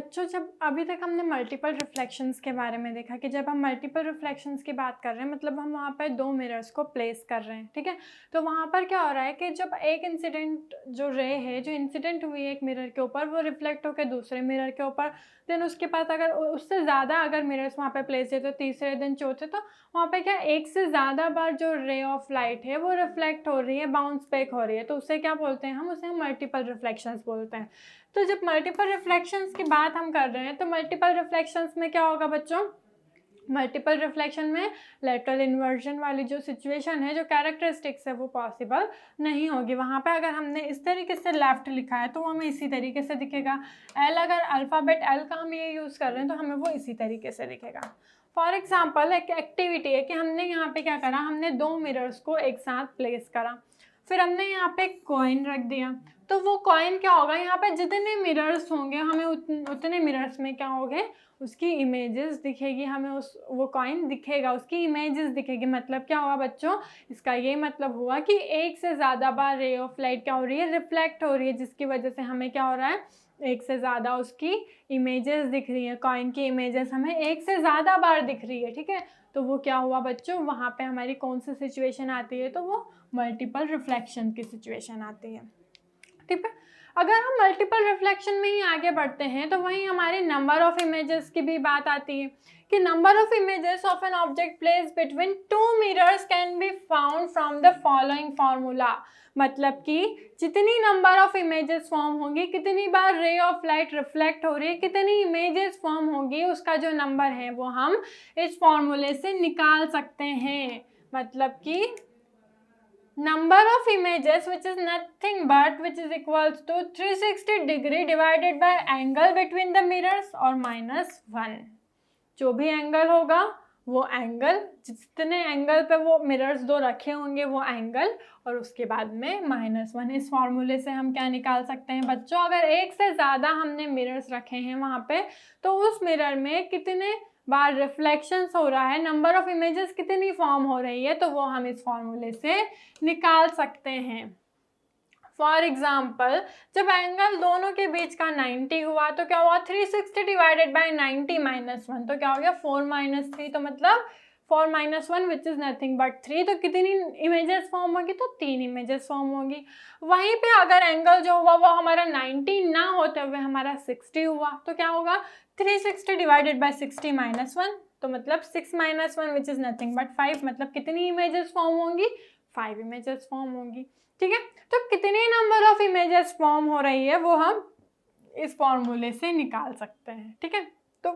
बच्चों, जब अभी तक हमने मल्टीपल रिफ्लेक्शंस के बारे में देखा कि जब हम मल्टीपल रिफ्लेक्शंस की बात कर रहे हैं मतलब हम वहाँ पर दो मिरर्स को प्लेस कर रहे हैं, ठीक है। तो वहाँ पर क्या हो रहा है कि जब एक इंसिडेंट जो रे है जो इंसिडेंट हुई है एक मिरर के ऊपर वो रिफ्लेक्ट होकर दूसरे मिरर के ऊपर, देन उसके पास अगर उससे ज़्यादा अगर मिरर्स वहाँ पे प्लेस है तो तीसरे दिन चौथे, तो वहाँ पे क्या एक से ज़्यादा बार जो रे ऑफ लाइट है वो रिफ्लेक्ट हो रही है, बाउंस बैक हो रही है, तो उसे क्या बोलते हैं हम, उसे हम मल्टीपल रिफ्लेक्शंस बोलते हैं। तो जब मल्टीपल रिफ्लेक्शंस की बात हम कर रहे हैं तो मल्टीपल रिफ्लेक्शंस में क्या होगा बच्चों, मल्टीपल रिफ्लेक्शन में लेटरल इन्वर्जन वाली जो सिचुएशन है, जो कैरेक्टरिस्टिक्स है वो पॉसिबल नहीं होगी। वहाँ पे अगर हमने इस तरीके से लेफ्ट लिखा है तो वो हमें इसी तरीके से दिखेगा। एल, अगर अल्फ़ाबेट एल का हम ये यूज़ कर रहे हैं तो हमें वो इसी तरीके से दिखेगा। फॉर एग्जाम्पल एक एक्टिविटी है कि हमने यहाँ पे क्या करा, हमने दो मिरर्स को एक साथ प्लेस करा, फिर हमने यहाँ पे कॉइन रख दिया, तो वो कॉइन क्या होगा, यहाँ पे जितने मिरर्स होंगे हमें उतने मिरर्स में क्या होंगे, उसकी इमेजेस दिखेगी, हमें वो कॉइन दिखेगा, उसकी इमेजेस दिखेगी। मतलब क्या हुआ बच्चों, इसका ये मतलब हुआ कि एक से ज़्यादा बार रे ऑफ लाइट क्या हो रही है, रिफ्लेक्ट हो रही है, जिसकी वजह से हमें क्या हो रहा है, एक से ज़्यादा उसकी इमेजेस दिख रही है, कॉइन की इमेजेस हमें एक से ज़्यादा बार दिख रही है, ठीक है। तो वो क्या हुआ बच्चों, वहाँ पे हमारी कौन सी सिचुएशन आती है, तो वो मल्टीपल रिफ्लेक्शन की सिचुएशन आती है, ठीक है। अगर हम मल्टीपल रिफ्लेक्शन में ही आगे बढ़ते हैं तो वहीं हमारे नंबर ऑफ इमेजेस की भी बात आती है कि number of images of an object place between two mirrors can be found from the following formula. मतलब कि जितनी नंबर ऑफ इमेजेस फॉर्म होंगी, कितनी बार रे ऑफ लाइट रिफ्लेक्ट हो रही है, कितनी इमेजेस फॉर्म होगी, उसका जो नंबर है वो हम इस फॉर्मूले से निकाल सकते हैं। मतलब कि number of images which is nothing but which is equals to 360 degree divided by angle between the mirrors और -1। जो भी एंगल होगा वो एंगल, जितने एंगल पे वो मिरर्स दो रखे होंगे वो एंगल, और उसके बाद में -1। इस फॉर्मूले से हम क्या निकाल सकते हैं बच्चों, अगर एक से ज़्यादा हमने मिरर्स रखे हैं वहाँ पे तो उस मिरर में कितने बार रिफ्लेक्शंस हो रहा है, नंबर ऑफ इमेजेस कितनी फॉर्म हो रही है, तो वो हम इस फॉर्मूले से निकाल सकते हैं। फॉर एग्जाम्पल जब एंगल दोनों के बीच का 90 हुआ तो क्या हुआ, 360 डिवाइडेड बाई 90 -1, तो क्या हो गया 4 - 3, तो मतलब 4 - 1 विच इज़ नथिंग बट 3, तो कितनी इमेजेस फॉर्म होगी, तो 3 इमेजेस फॉर्म होगी। वहीं पे अगर एंगल जो हुआ वो हमारा 90 ना होते हुए हमारा 60 हुआ तो क्या होगा, 360 डिवाइडेड बाई 60 -1, तो मतलब 6 - 1 विच इज़ नथिंग बट 5, मतलब कितनी इमेजेस फॉर्म होंगी, 5 इमेजेस फॉर्म होंगी, ठीक है। तो कितनी नंबर ऑफ इमेजेस फॉर्म हो रही है वो हम इस फॉर्मूले से निकाल सकते हैं, ठीक है। तो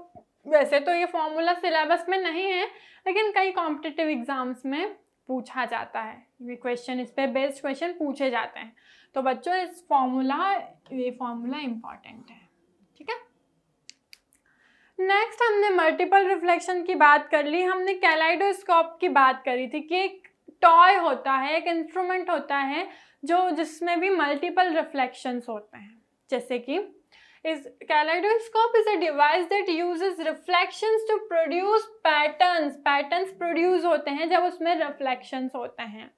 वैसे तो ये फॉर्मूला सिलेबस में नहीं है लेकिन कई कॉम्पिटिटिव एग्जाम्स में पूछा जाता है, ये क्वेश्चन, इस पे बेस्ड क्वेश्चन पूछे जाते हैं। तो बच्चों ये फॉर्मूला इम्पॉर्टेंट है, ठीक है। नेक्स्ट हमने मल्टीपल रिफ्लेक्शन की बात कर ली, हमने कैलाइडोस्कोप की बात करी थी कि एक टॉय होता है, एक इंस्ट्रूमेंट होता है जिसमें भी मल्टीपल रिफ्लेक्शंस होते हैं। जैसे कि इस kaleidoscope is a device that uses reflections to produce patterns produce होते हैं जब उसमें रिफ्लेक्शंस होते हैं।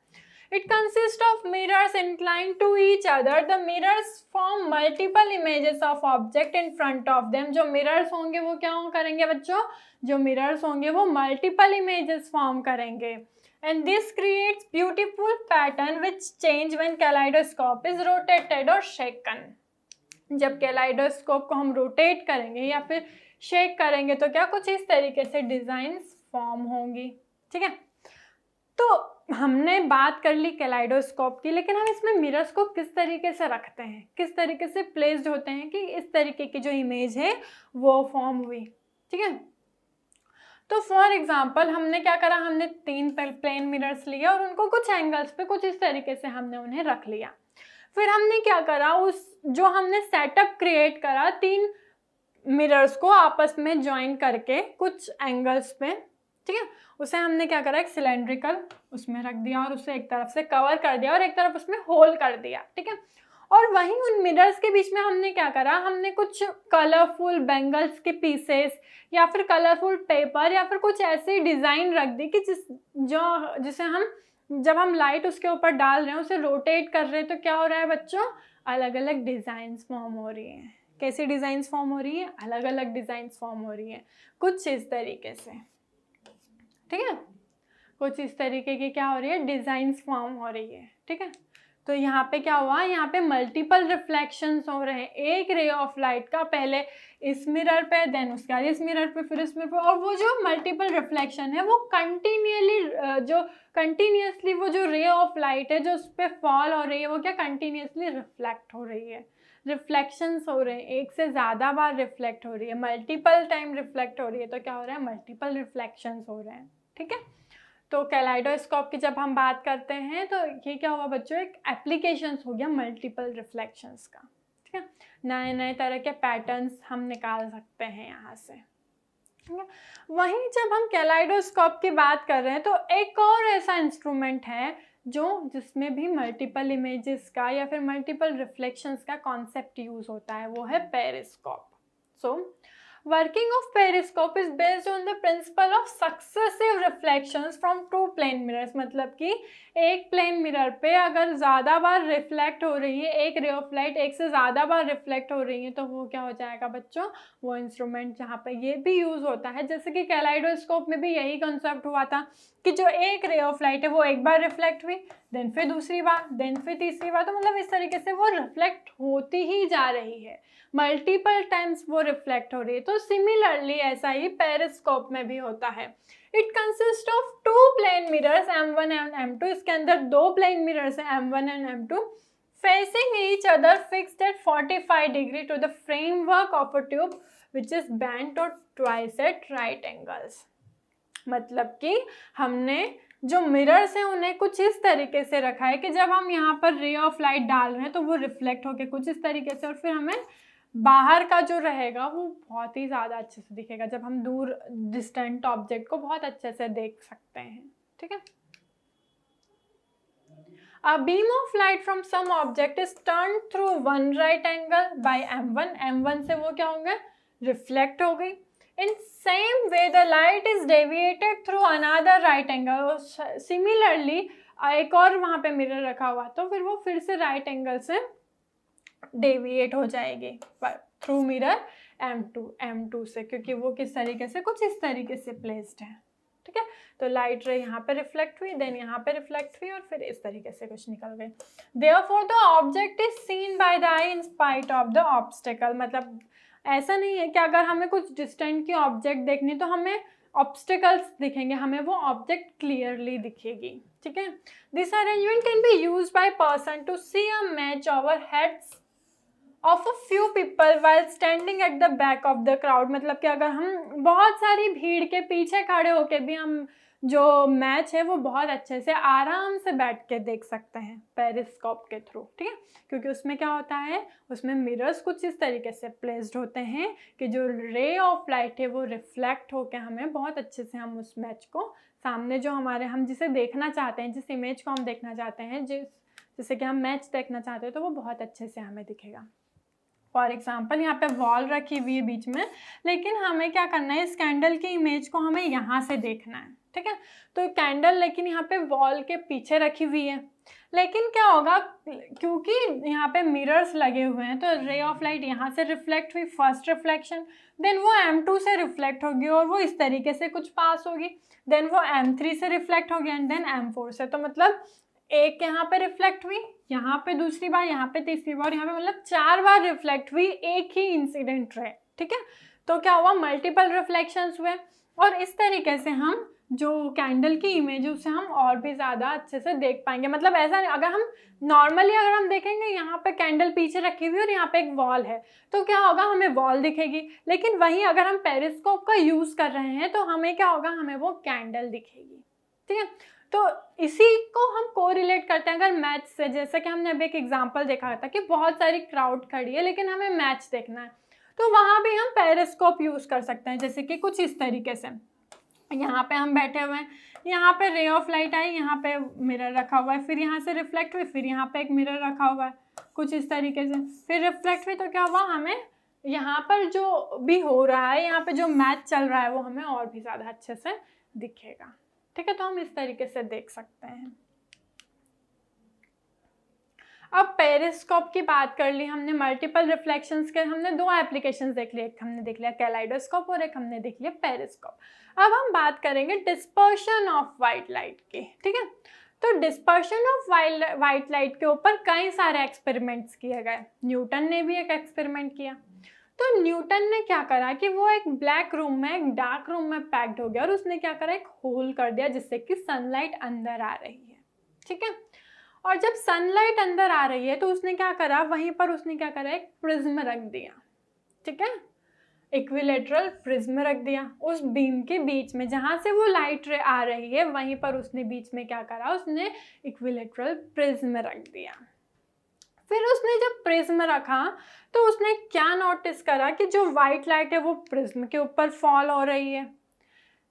It consists of mirrors inclined to each other. The mirrors form multiple images of object in front of them. जो mirrors होंगे वो क्या करेंगे बच्चों, जो mirrors होंगे वो multiple images form करेंगे, and this creates beautiful pattern which change when kaleidoscope is rotated or shaken. जब कैलाइडोस्कोप को हम रोटेट करेंगे या फिर शेक करेंगे तो क्या कुछ इस तरीके से डिजाइन्स फॉर्म होंगी, ठीक है। तो हमने बात कर ली कैलाइडोस्कोप की, लेकिन हम इसमें मिरर्स को किस तरीके से रखते हैं, किस तरीके से प्लेस्ड होते हैं कि इस तरीके की जो इमेज है वो फॉर्म हुई, ठीक है। तो फॉर एग्जांपल हमने क्या करा, हमने 3 प्लेन मिरर्स लिए और उनको कुछ एंगल्स पे कुछ इस तरीके से हमने उन्हें रख लिया। फिर हमने क्या करा, उस जो हमने सेटअप क्रिएट करा 3 मिरर्स को आपस में ज्वाइन करके कुछ एंगल्स पे, ठीक है, उसे हमने क्या करा, एक सिलेंड्रिकल उसमें रख दिया और उसे एक तरफ से कवर कर दिया और एक तरफ उसमें होल कर दिया, ठीक है। और वहीं उन मिरर्स के बीच में हमने क्या करा, हमने कुछ कलरफुल बैंगल्स के पीसेस या फिर कलरफुल पेपर या फिर कुछ ऐसी डिज़ाइन रख दी कि जिसे हम जब हम लाइट उसके ऊपर डाल रहे हैं, उसे रोटेट कर रहे हैं तो क्या हो रहा है बच्चों, अलग अलग डिज़ाइंस फॉर्म हो रही हैं। कैसी डिज़ाइंस फॉर्म हो रही है, अलग अलग डिज़ाइंस फॉर्म हो रही है कुछ इस तरीके से, ठीक है, कुछ इस तरीके की क्या हो रही है, डिज़ाइंस फॉर्म हो रही है, ठीक है। तो यहाँ पे क्या हुआ, यहाँ पे मल्टीपल रिफ्लेक्शंस हो रहे हैं, एक रे ऑफ लाइट का पहले इस मिरर पे, देन उसके बाद इस मिरर पे, फिर इस मिरर पे, और वो जो मल्टीपल रिफ्लेक्शन है वो कंटिन्यूसली वो जो रे ऑफ लाइट है जो उस पर फॉल हो रही है वो क्या कंटिन्यूसली रिफ्लेक्ट हो रही है, रिफ्लेक्शंस हो रहे हैं, एक से ज़्यादा बार रिफ्लेक्ट हो रही है, मल्टीपल टाइम रिफ्लेक्ट हो रही है, तो क्या हो रहा है, मल्टीपल रिफ्लेक्शंस हो रहे हैं, ठीक है। तो कैलाइडोस्कोप की जब हम बात करते हैं तो ये क्या हुआ बच्चों, एक एप्लीकेशंस हो गया मल्टीपल रिफ्लेक्शंस का, ठीक है, नए नए तरह के पैटर्न्स हम निकाल सकते हैं यहाँ से, ठीक है। वहीं जब हम कैलाइडोस्कोप की बात कर रहे हैं तो एक और ऐसा इंस्ट्रूमेंट है जो जिसमें भी मल्टीपल इमेजेस का या फिर मल्टीपल रिफ्लेक्शंस का कॉन्सेप्ट यूज होता है, वो है periscope. So working of periscope is based on the principle of successive reflections from two plane mirrors, मतलब कि एक प्लेन मिरर पे अगर ज़्यादा बार रिफ्लेक्ट हो रही है एक रे ऑफ लाइट, एक से ज़्यादा बार रिफ्लेक्ट हो रही है, तो वो क्या हो जाएगा बच्चों, वो इंस्ट्रूमेंट जहाँ पे ये भी यूज़ होता है, जैसे कि कैलाइडोस्कोप में भी यही कंसेप्ट हुआ था कि जो एक रे ऑफ लाइट है वो एक बार रिफ्लेक्ट हुई, देन फिर दूसरी बार, देन फिर तीसरी बार, तो मतलब इस तरीके से वो रिफ्लेक्ट होती ही जा रही है, मल्टीपल टाइम्स वो रिफ्लेक्ट हो रही है। तो सिमिलरली ऐसा ही पेरिस्कोप में भी होता है। It consist of two plane mirrors M1 and M2, इसके अंदर दो प्लेन मिरर्स हैं M1 and M2 facing each other fixed at 45 degree to the framework of a tube which is bent और ट्वाइस एट राइट एंगल्स। मतलब कि हमने जो mirrors हैं उन्हें कुछ इस तरीके से रखा है कि जब हम यहाँ पर रे ऑफ लाइट डाल रहे हैं तो वो रिफ्लेक्ट होके कुछ इस तरीके से, और फिर हमें बाहर का जो रहेगा वो बहुत ही ज़्यादा अच्छे से दिखेगा, जब हम दूर डिस्टेंट ऑब्जेक्ट को बहुत अच्छे से देख सकते हैं, ठीक है। A beam of light from some object is turned through one right angle by M1. M1 से वो क्या होंगे, रिफ्लेक्ट हो गई। In same way the light is deviated through another right angle. Similarly एक और वहाँ पे मिरर रखा हुआ तो फिर वो फिर से राइट एंगल से डेविएट हो जाएगी थ्रू मिरर M2 से, क्योंकि वो किस तरीके से, कुछ इस तरीके से प्लेस्ड है, ठीक है। तो लाइट रे यहाँ पे रिफ्लेक्ट हुई, देन यहाँ पे रिफ्लेक्ट हुई, और फिर इस तरीके से कुछ निकल गई। Therefore the object is seen by the I in spite of the obstacle, मतलब ऐसा नहीं है कि अगर हमें कुछ डिस्टेंट की ऑब्जेक्ट देखनी तो हमें ऑब्स्टेकल्स दिखेंगे, हमें वो ऑब्जेक्ट क्लियरली दिखेगी, ठीक है। This arrangement can be used by person to see a match over heads of a few people while standing at the back of the crowd, मतलब कि अगर हम बहुत सारी भीड़ के पीछे खड़े होके भी हम जो मैच है वो बहुत अच्छे से आराम से बैठ के देख सकते हैं पेरिस्कोप के थ्रू, ठीक है। क्योंकि उसमें क्या होता है, उसमें मिरर्स कुछ इस तरीके से प्लेस्ड होते हैं कि जो रे ऑफ लाइट है वो रिफ्लेक्ट होकर हमें बहुत अच्छे से, हम उस मैच को सामने जो हमारे, हम जिसे देखना चाहते हैं, जिस इमेज को हम देखना चाहते हैं, जैसे कि हम मैच देखना चाहते हैं, तो वो बहुत अच्छे से हमें दिखेगा। फॉर एग्जाम्पल यहाँ पे वॉल रखी हुई है बीच में, लेकिन हमें क्या करना है, इस कैंडल की इमेज को हमें यहाँ से देखना है, ठीक है। तो कैंडल लेकिन यहाँ पे वॉल के पीछे रखी हुई है, लेकिन क्या होगा, क्योंकि यहाँ पे मिरर्स लगे हुए हैं तो रे ऑफ लाइट यहाँ से रिफ्लेक्ट हुई, फर्स्ट रिफ्लेक्शन, देन वो M2 से रिफ्लेक्ट होगी और वो इस तरीके से कुछ पास होगी, देन वो M3 से रिफ्लेक्ट होगी एंड देन M4 से। तो मतलब एक यहाँ पे रिफ्लेक्ट हुई, यहाँ पे दूसरी बार, यहाँ पे तीसरी बार, यहाँ पे मतलब 4 बार रिफ्लेक्ट हुई एक ही इंसिडेंट रे, ठीक है। तो क्या हुआ, मल्टीपल रिफ्लेक्शंस हुए, और इस तरीके से हम जो कैंडल की इमेज है उसे हम और भी ज़्यादा अच्छे से देख पाएंगे। मतलब ऐसा नहीं, अगर हम नॉर्मली अगर हम देखेंगे यहाँ पे कैंडल पीछे रखी हुई और यहाँ पे एक वॉल है तो क्या होगा, हमें वॉल दिखेगी, लेकिन वहीं अगर हम पेरिस्कोप का यूज़ कर रहे हैं तो हमें क्या होगा, हमें वो कैंडल दिखेगी, ठीक है। तो इसी को हम कोरिलेट करते हैं अगर मैच से, जैसे कि हमने अभी एक एग्जांपल देखा था कि बहुत सारी क्राउड खड़ी है लेकिन हमें मैच देखना है, तो वहाँ भी हम पेरिस्कोप यूज़ कर सकते हैं, जैसे कि कुछ इस तरीके से। यहाँ पे हम बैठे हुए हैं, यहाँ पे रे ऑफ लाइट आई, यहाँ पे मिरर रखा हुआ है, फिर यहाँ से रिफ्लेक्ट हुई, फिर यहाँ पे एक मिरर रखा हुआ है कुछ इस तरीके से, फिर रिफ्लेक्ट हुई, तो क्या हुआ, हमें यहाँ पर जो भी हो रहा है, यहाँ पे जो मैच चल रहा है वो हमें और भी ज़्यादा अच्छे से दिखेगा, ठीक है। तो हम इस तरीके से देख सकते हैं। अब पेरिस्कोप की बात कर ली हमने, मल्टीपल रिफ्लेक्शंस के हमने दो एप्लीकेशंस देख लिए, एक हमने देख लिया कैलाइडोस्कोप और एक हमने देख लिया पेरिस्कोप। अब हम बात करेंगे डिस्पर्शन ऑफ वाइट लाइट की, ठीक है। तो डिस्पर्शन ऑफ वाइट लाइट के ऊपर कई सारे एक्सपेरिमेंट्स किए गए। न्यूटन ने भी एक एक्सपेरिमेंट किया। तो न्यूटन ने क्या करा कि वो एक ब्लैक रूम में, एक डार्क रूम में पैक्ड हो गया और उसने क्या करा, एक होल कर दिया जिससे कि सनलाइट अंदर आ रही है, ठीक है। और जब सनलाइट अंदर आ रही है तो उसने क्या करा, वहीं पर उसने क्या करा, एक प्रिज्म रख दिया, ठीक है, इक्विलेटरल प्रिज्म रख दिया उस बीम के बीच में, जहाँ से वो लाइट रे आ रही है वहीं पर उसने बीच में क्या करा, उसने इक्विलेटरल प्रिज्म रख दिया। फिर उसने जब प्रिज्म रखा तो उसने क्या नोटिस करा कि जो वाइट लाइट है वो प्रिज्म के ऊपर फॉल हो रही है,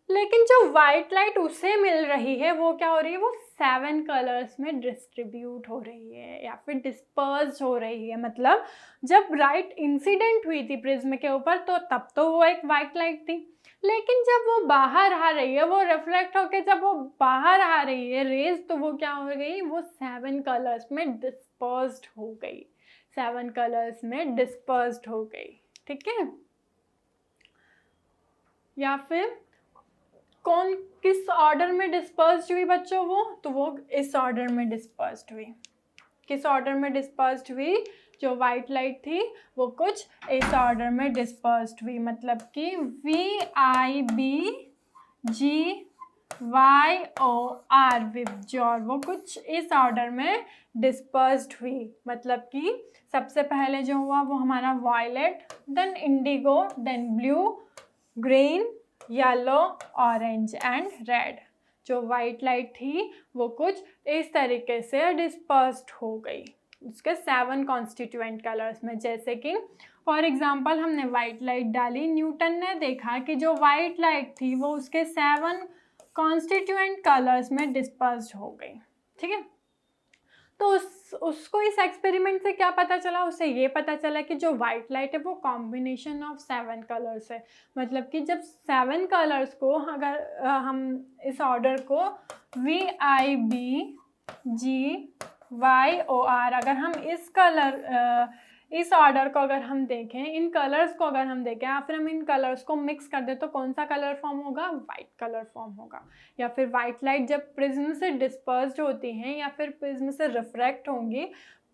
लेकिन जो वाइट लाइट उसे मिल रही है वो क्या हो रही है, वो 7 कलर्स में डिस्ट्रीब्यूट हो रही है या फिर डिस्पर्स हो रही है। मतलब जब लाइट इंसिडेंट हुई थी प्रिज्म के ऊपर तो तब तो वो एक वाइट लाइट थी, लेकिन जब वो बाहर आ रही है, वो रिफ्लेक्ट होके जब वो बाहर आ रही है रेज, तो वो क्या हो गई, वो 7 कलर्स में डिस्पर्स्ड हो गई, 7 कलर्स में डिस्पर्स्ड हो गई, ठीक है। या फिर कौन किस ऑर्डर में डिस्पर्स्ड हुई बच्चों, वो इस ऑर्डर में डिस्पर्स्ड हुई। किस ऑर्डर में डिस्पर्स्ड हुई, जो वाइट लाइट थी वो कुछ इस ऑर्डर में डिस्पर्स्ड हुई, मतलब कि VIBGYOR विबज्योर, वो कुछ इस ऑर्डर में डिस्पर्स्ड हुई। मतलब कि सबसे पहले जो हुआ वो हमारा violet, then indigo, then blue, green, yellow, orange and red. जो वाइट लाइट थी वो कुछ इस तरीके से डिस्पर्स्ड हो गई उसके 7 कॉन्स्टिट्यूएंट कलर्स में। जैसे कि फॉर एग्जांपल हमने वाइट लाइट डाली, न्यूटन ने देखा कि जो वाइट लाइट थी वो उसके 7 कॉन्स्टिट्यूएंट कलर्स में डिस्पर्स्ड हो गई, ठीक है। तो उसको इस एक्सपेरिमेंट से क्या पता चला, उसे ये पता चला कि जो वाइट लाइट है वो कॉम्बिनेशन ऑफ 7 कलर्स है। मतलब कि जब 7 कलर्स को अगर हम इस ऑर्डर को VIBGYOR अगर हम इस ऑर्डर को अगर हम देखें, इन कलर्स को अगर हम देखें या फिर हम इन कलर्स को मिक्स कर दें तो कौन सा कलर फॉर्म होगा, वाइट कलर फॉर्म होगा। या फिर वाइट लाइट जब प्रिज्म से डिस्पर्स्ड होती हैं या फिर प्रिज्म से रिफ्रैक्ट होंगी,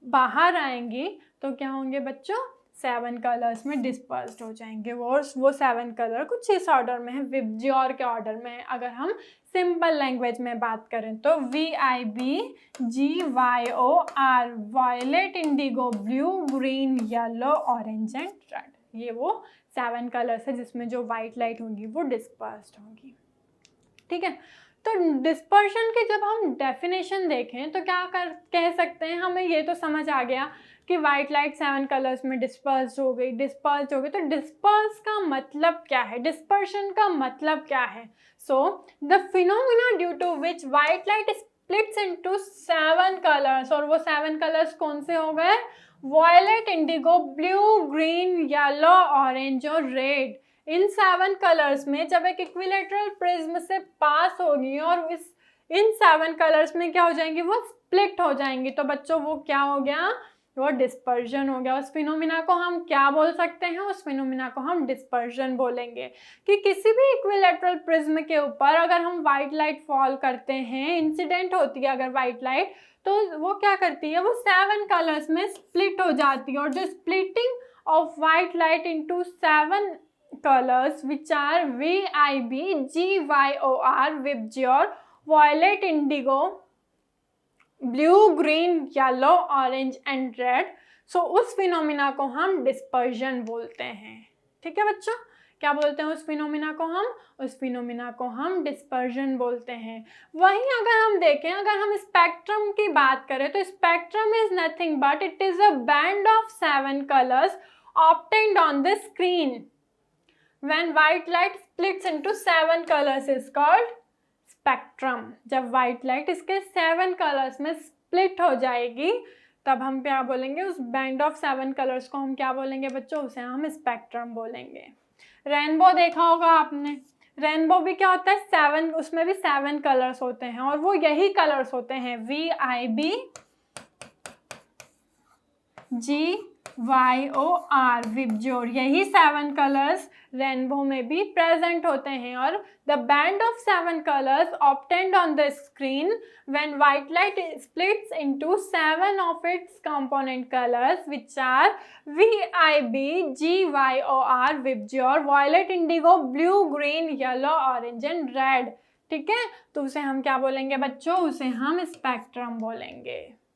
बाहर आएंगी, तो क्या होंगे बच्चों, 7 कलर्स में डिस्पर्स्ड हो जाएंगे। वो 7 कलर कुछ इस ऑर्डर में है, विबज्योर के ऑर्डर में है। अगर हम सिंपल लैंग्वेज में बात करें तो VIBGYOR, violet, indigo, blue, green, yellow, orange and red, ये वो 7 कलर्स है जिसमें जो वाइट लाइट होगी वो डिस्पर्स्ड होगी, ठीक है। तो डिस्पर्शन की जब हम डेफिनेशन देखें तो क्या कह सकते हैं, हमें ये तो समझ आ गया कि वाइट लाइट 7 कलर्स में डिस्पर्स हो गई। तो डिस्पर्स का मतलब क्या है, डिस्पर्शन का मतलब क्या है। So the phenomena due to which white light splits into 7 colours, और वो 7 कलर्स कौन से हो गए, violet, indigo, blue, green, yellow, orange और रेड। इन 7 कलर्स में जब एक इक्विलेटरल प्रिज्म से पास होगी और इन 7 कलर्स में क्या हो जाएंगी, वो स्प्लिट हो जाएंगी। तो बच्चों वो क्या हो गया, वो डिस्पर्जन हो गया। उस फिनोमिना को हम क्या बोल सकते हैं, उस फिनोमिना को हम डिस्पर्जन बोलेंगे। कि किसी भी इक्विलेटरल प्रिज्म के ऊपर अगर हम वाइट लाइट फॉल करते हैं, इंसिडेंट होती है अगर वाइट लाइट, तो वो क्या करती है, वो 7 कलर्स में स्प्लिट हो जाती है। और जो splitting of white light into 7 colors which are VIBGYOR, VIBGYOR, violet, indigo, blue, green, yellow, orange and red. So उस फिनोमिना को हम डिस्पर्जन बोलते हैं, ठीक है बच्चों। क्या बोलते हैं उस फिनोमिना को हम, उस फिनोमिना को हम डिस्पर्जन बोलते हैं। वहीं अगर हम देखें, अगर हम स्पेक्ट्रम की बात करें तो spectrum is nothing but it is a band of 7 colours obtained on the screen when white light splits into 7 colors is called spectrum। जब white light इसके 7 colors में split हो जाएगी तब हम क्या बोलेंगे, उस बैंड ऑफ 7 कलर्स को हम क्या बोलेंगे बच्चों, उसे हम स्पेक्ट्रम बोलेंगे। रेनबो देखा होगा आपने, रेनबो भी क्या होता है, 7, उसमें भी 7 कलर्स होते हैं और वो यही कलर्स होते हैं VIBGYOR, GYOR विबज्योर, यही 7 कलर्स रेनबो में भी प्रेजेंट होते हैं। और the band of 7 colours obtained on the screen when white light splits into 7 of its component colors which are VIB, GYOR विबज्योर, violet, indigo, blue, green, yellow, orange and red। ठीक है, तो उसे हम क्या बोलेंगे बच्चों? उसे हम स्पेक्ट्रम बोलेंगे।